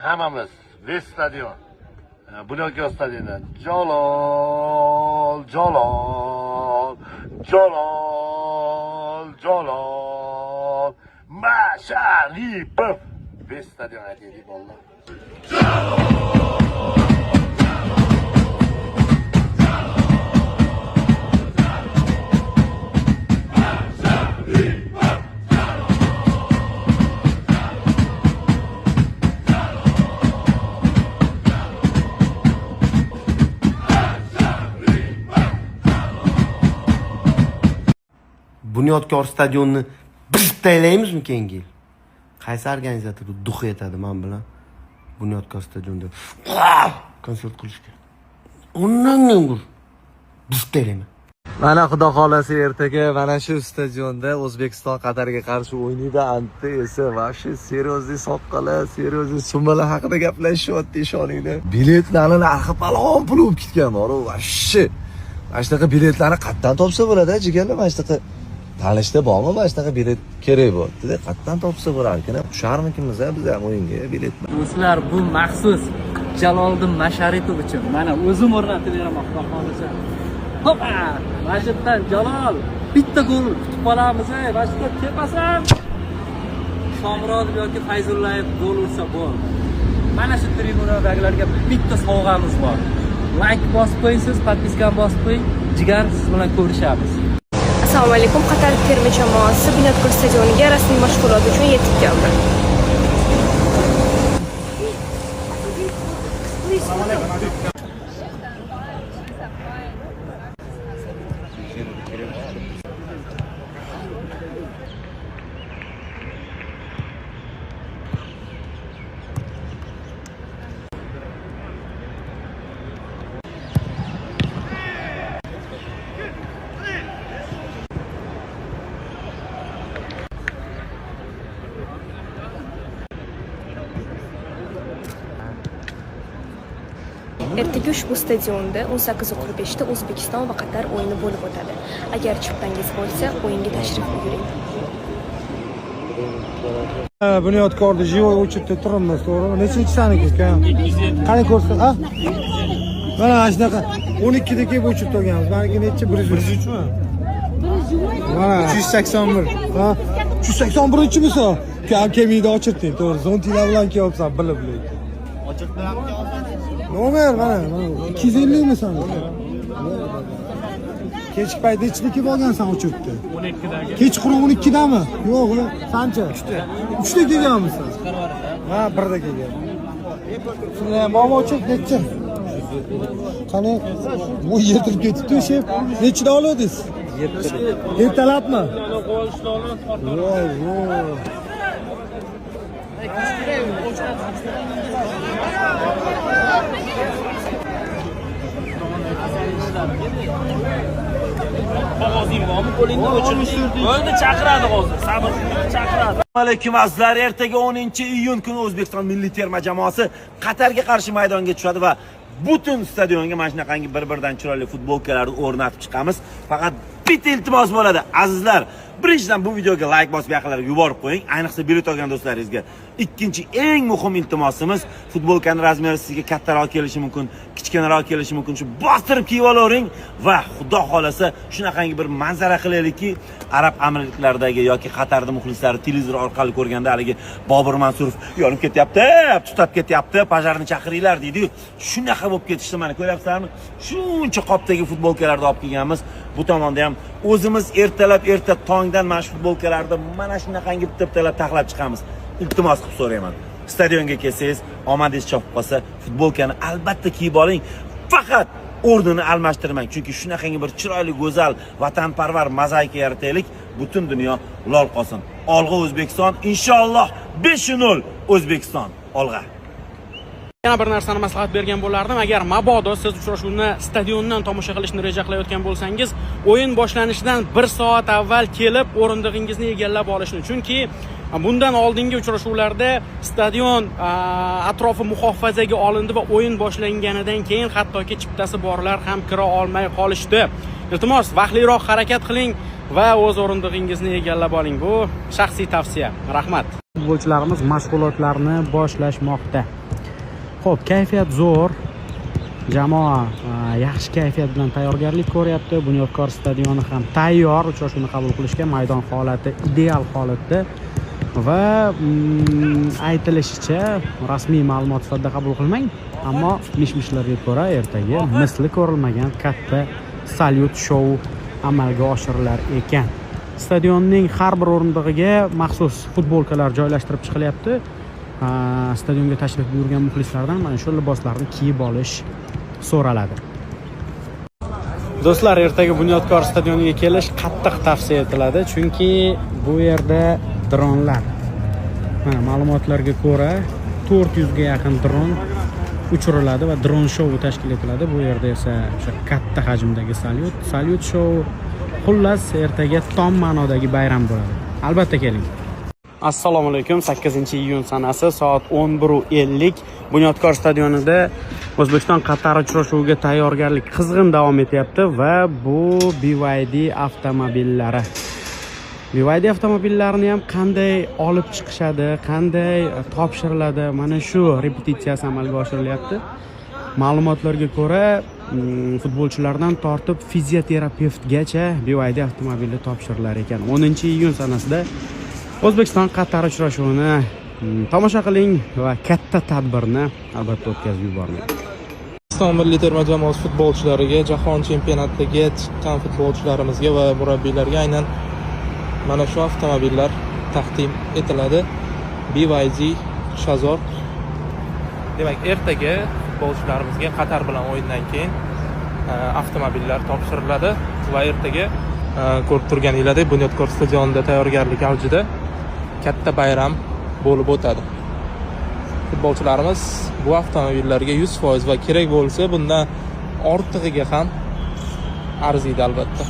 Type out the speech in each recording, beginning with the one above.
Hammamiz Vest stadion, Bunyodkor stadionidan Jalol, Jalol, Jalol, Jalol, Masharipov Vest stadion aytaylik bolalar. Bunyodkor stadionini taylaymizmi keyingi yil? Qaysi organizator duh etadi men bilan Bunyodkor stadionida konsert qilishga? Undan taylayman. Mana xudo xolasi ertaga mana shu stadionda O'zbekiston Qatarga qarshi o'ynaydi. Anta esa vashi seriozli soqqalar, seriozli summalar haqida gaplashyapti ishoninglar. Biletlarni narxi palon pul bo'lib ketgan bor, vashi. Mana shunaqa biletlarni qayerdan topsa bo'ladi, jigarlar? Mana shunaqa tanishda bormi? Mana shunaqa bilet kerak bo'ldi-da, qayerdan topsa bo'larkan? Qusharmikimiz biz ham o'yinga biletni. Do'stlar, bu maxsus Jaloliddin Masharipov uchun. Mana o'zim o'rnatib beraman, xudo xolasa. Hoppa! Majiddan Jalol bitta gol kutib qolamiz. Majidda tepasam Shomurodov yoki Fayzullayev gol ursa bo'ldi. Mana shu tribunadagilarga bitta sovg'amiz bor. Like bosib qo'ysiz, podpiskani bosib qo'ying. Jigar siz bilan ko'rishamiz. Assalomu alaykum. Qatar terma jamoasi Bunyodkor stadioniga rasmiy mashg'ulot uchun yetib keldi. Ertaga ushbu stadionda 18:45 da O'zbekiston va Qatar o'yini bo'lib o'tadi. Agar chiptangiz bo'lsa, o'yinga tashrif buyuring. Bunyodkorda jivoy o'chirib turibmiz, to'g'rimi? Nechinchi saniki ekan? Qani ko'rsa, ha? Mana shunaqa 12 da kelib o'chirib turganmiz. Meniki necha? 103 mi? Mana 381. Ha? 381-chimisa? Kamida ochirting, to'g'ri. Zontilar bilan kelyapsan, bilib-bilib. Ochirtmayapti. Nomer mana 250 mi san? Kechki payt nechida kelib olgansan o'chiribdi? 12dagi. Kechqurun 12dami? Yo'q, qancha? 3da kelganmisan. Ha, 1da kelgan. Shunday momo o'chirib necha? Qani bu yertirib ketibdi o'sha. Nechida olodingiz? 7. Ertalabmi? Voy, voy. Qog'ozing bormi? Qo'lingda o'chirib bo'ldi, chaqiradi hozir. Sabr chaqiradi. Alaykum azizlar, ertaga 10-iyun kuni O'zbekiston milliy terma jamoasi Qatarga qarshi maydonga tushadi va butun stadionga mana shunaqangi bir-biridan chiroyli futbolkalarni o'rnatib chiqamiz. Faqat bitta iltimos bo'ladi, azizlar. Birinchidan bu videoga like bosib yaqinlarga yuborib qo'ying. Ayniqsa bilet olgan do'stlaringizga. Ikkinchi eng muhim iltimosimiz, futbolkani razmeri sizga kattaroq kelishi mumkin, kichkinaroq kelishi mumkin. Shu bostirib kiyib olavering va xudo xolasa shunaqangi bir manzara qilaylikki, Arab Amirliklaridagi yoki Qatarda muxlislari televizor orqali ko'rganda haligi Bobur Mansurov yonib ketyapti, tutab ketyapti, pajarni chaqiringlar deydi-yu. Shunaqa bo'lib ketishdi, mana ko'ryapsizlarmi? Shuncha qopdagi futbolkalarni olib kelganmiz. Bu tomonda ham o'zimiz erta tongdan mana shu futbolkalarni mana shunaqangi bitta-bittalab taxlab chiqamiz. Iltimos qilib so'rayman. Stadionga kelsangiz, omadingiz chopib qolsa, futbolkani albatta kiyib oling. Faqat o'rnini almashtirmang, chunki shunaqangi bir chiroyli, go'zal, vatanparvar mozaika yarataylik. Butun dunyo lol qolsin. Olg'a O'zbekiston, inshaalloh 5-0 O'zbekiston. Olg'a. Yana bir narsani maslahat bergan bo'lardim. Agar mabodo siz uchrashuvni stadiondan tomosha qilishni reja qilayotgan bo'lsangiz, o'yin boshlanishidan 1 soat avval kelib o'rindig'ingizni egallab olishni. Chunki bundan oldingi uchrashuvlarda stadion atrofi muhofazaga olindi va o'yin boshlanganidan keyin hattoki chiptasi borlar ham kira olmay qolishdi. Iltimos, vaqtliroq harakat qiling va o'z o'rindig'ingizni egallab oling. Bu shaxsiy tavsiya. Rahmat. futbolchilarimiz mashg'ulotlarni boshlashmoqda. Xo'p, kayfiyat zo'r. Jamoa yaxshi kayfiyat bilan tayyorgarlik ko'ryapti. Bunyodkor stadioni ham tayyor uchrashuvni qabul qilishga. Maydon holati ideal holatda va aytilishicha, rasmiy ma'lumot sifatida qabul qilmang, ammo mish-mishlarga ko'ra ertaga misli ko'rilmagan katta salyut shou amalga oshirilar ekan. Stadionning har bir o'rindig'iga maxsus futbolkalar joylashtirib chiqilyapti. Stadionga tashrif buyurgan muxlislardan mana shu liboslarni kiyib olish so'raladi. Do'stlar, ertaga Bunyodkor stadioniga kelish qattiq tavsiya etiladi, chunki bu yerda dronlar. Mana ma'lumotlarga ko'ra 400 ga yaqin dron uchiriladi va dron shou tashkil etiladi. Bu yerda esa o'sha katta hajmdagi salyut shou. Xullas, ertaga tom ma'nodagi bayram bo'ladi. Albatta keling. Assalomu alaykum. 8-iyun sanasi soat 11:50 Bunyodkor stadionida O'zbekiston-Qatar uchrashuviga tayyorgarlik qizg'in davom etyapti va bu BYD avtomobillari. BYD avtomobillarini ham qanday olib chiqishadi, qanday topshiriladi, mana shu repetitsiyasi amalga oshirilyapti. Ma'lumotlarga ko'ra, futbolchilardan tortib fizioterapevtgacha BYD avtomobili topshirilar ekan. 10-iyun sanasida O'zbekiston-Qatar uchrashuvini tomosha qiling va katta tadbirni albatta o'tkazib yubormang. O'zbekiston milliy terma jamoasi futbolchilariga, jahon chempionatiga chiqqan futbolchilarimizga va murabbiylarga aynan mana shu avtomobillar taqdim etiladi. BYD Shazor. Demak, ertaga futbolchilarimizga Qatar bilan o'yindan keyin avtomobillar topshiriladi va ertaga ko'rib turganinglardek Bunyodkor stadionida tayyorgarlik avjida katta bayram bo'lib o'tadi. Futbolchilarimiz bu avtomobillarga 100% va kerak bo'lsa bundan ortig'iga ham arziydi albatta.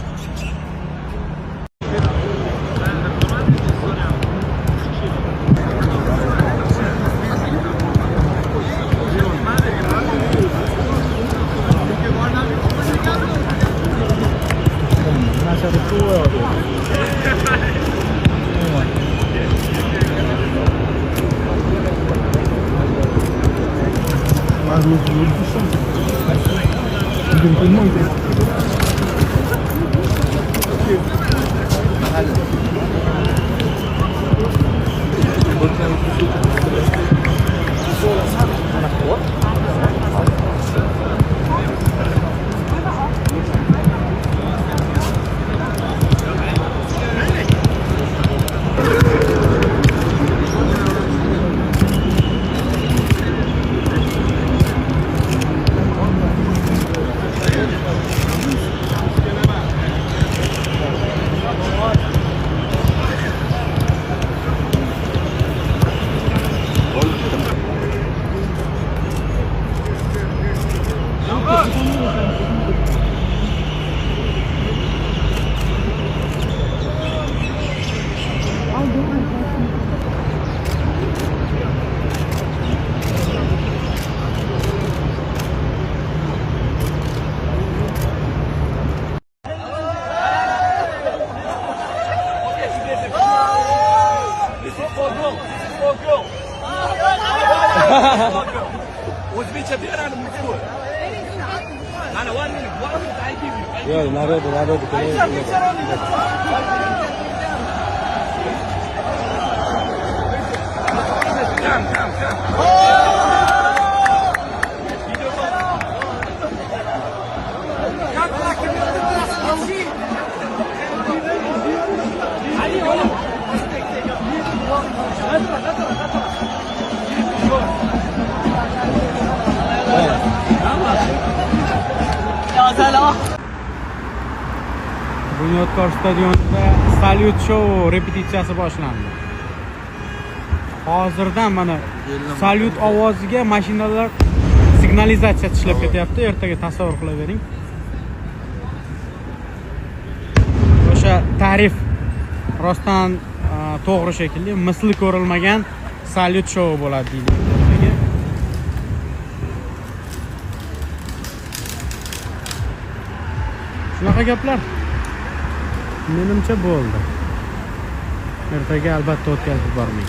O'zbekcha beradi mushkul. Mana varning, varning aytib. Yo'q, nari. Bunyodkor stadionida salyut shou repetitsiyasi boshlandi. Hozirdan mana salyut ovoziga mashinalar signalizatsiya ishlab ketyapti. Ertaga tasavvur qilavering. O'sha ta'rif rostdan to'g'ri shekilli, misli ko'rilmagan salyut shou bo'ladi deydi. Shunaqa gaplar. Menimcha bo'ldi. Ertaga albatta o'tkazib bormang.